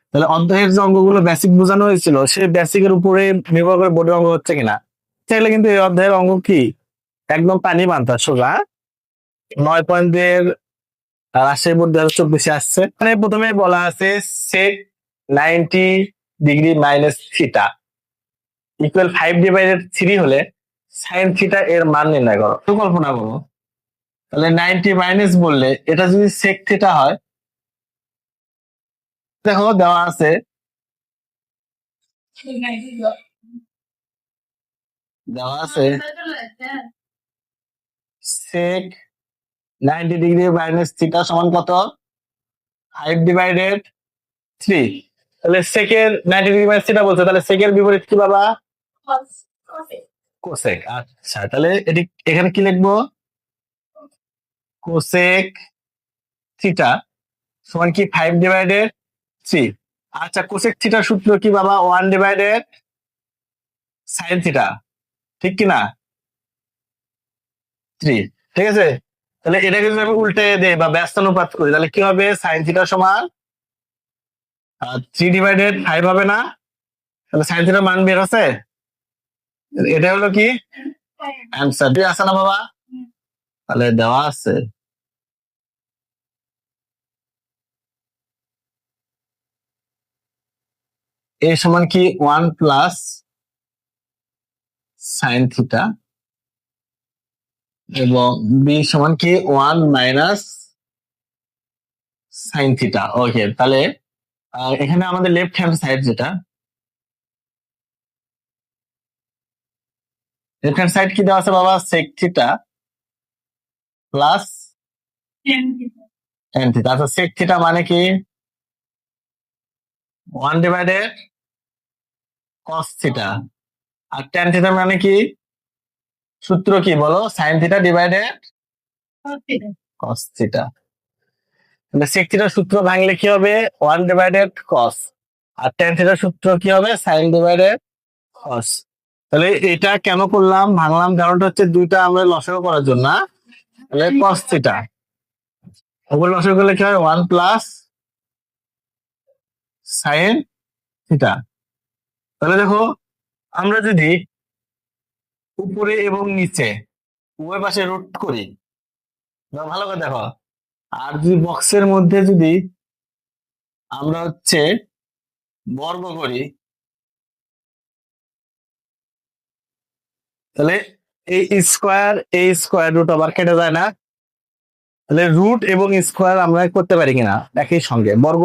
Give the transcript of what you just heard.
তাহলে অধ্যায়ের যে অঙ্কগুলো বেসিক বোঝানো হয়েছিল সেই বেসিকের উপরে নির্ভর করে বোর্ডের অঙ্ক হচ্ছে কিনা। চাইলে কিন্তু এই অধ্যায়ের অঙ্ক কি একদম পানি বানতা সোজা 9.2 রাজশাহী বোর্ড 2024 আসছে। মানে প্রথমে বলা আছে সেক 90 ডিগ্রি - থিটা ইকুয়াল 5/3 হলে সাইন থিটা এর মান নির্ণয় করো। তো কল্পনা করো, তাহলে 90 মাইনাস বললে এটা যদি সেক থিটা হয়, দেখো দেওয়া আছে সেক 90 ডিগ্রি - থিটা সমান কত? 5/3। তাহলে সেকের 90 ডিগ্রি - থিটা বলছে, তাহলে সেকের বিপরীত কি বাবা? কোসেক। আচ্ছা, তাহলে এটি এখানে কি লিখবো? কোসেক থিটা সমান কি 5/3। আচ্ছা, কোসেক থিটার সূত্র কি বাবা? 1/sin থিটা, ঠিক কিনা? 3। ঠিক আছে, তাহলে এটাকে যদি আমি উল্টে দেই বা ব্যস্তানুপাত করি তাহলে কি হবে? সাইন থিটা সমান 3/5 হবে না? তাহলে সাইন থিটার মান বের হচ্ছে। এটা হলো কি অ্যান্সার। দুই আছে না বাবা? তাহলে দেওয়া আছে এ সমান কি 1 + sin থিটা এবং বি সমান কি 1 - sin থিটা। ওকে, তাহলে এখানে আমাদের লেফট হ্যান্ড সাইড যেটা, লেফট হ্যান্ড সাইড কি দেওয়া আছে বাবা? Sec theta plus tan theta. আচ্ছা, সেক থিটা মানে কি 1/cos থিটা, আর ট্যান থিটা মানে কি? সূত্র কি বলো? Sine theta divided cos theta. তাহলে সেক থিটার সূত্র ভাঙলে কি হবে? 1/cos, আর ট্যান থিটার সূত্র কি হবে? Sine divided cos. তাহলে এটা কেন করলাম, ভাঙলাম? কারণটা হচ্ছে দুইটা আমরা লসাগু করার জন্য। তাহলে কস থিটা ওপরে লসাগু করলে কি হয়? 1 + sin থিটা। তাহলে দেখো, আমরা যদি উপরে এবং নিচে উভয় পাশে রুট করি, ভালো করে দেখো, আর যদি বক্সের মধ্যে যদি আমরা বর্গ করি, তাহলে এই স্কোয়ার রুট আবার কেটে যায় না? তাহলে রুট এবং স্কোয়ার আমরা করতে পারি কিনা একই সঙ্গে? বর্গ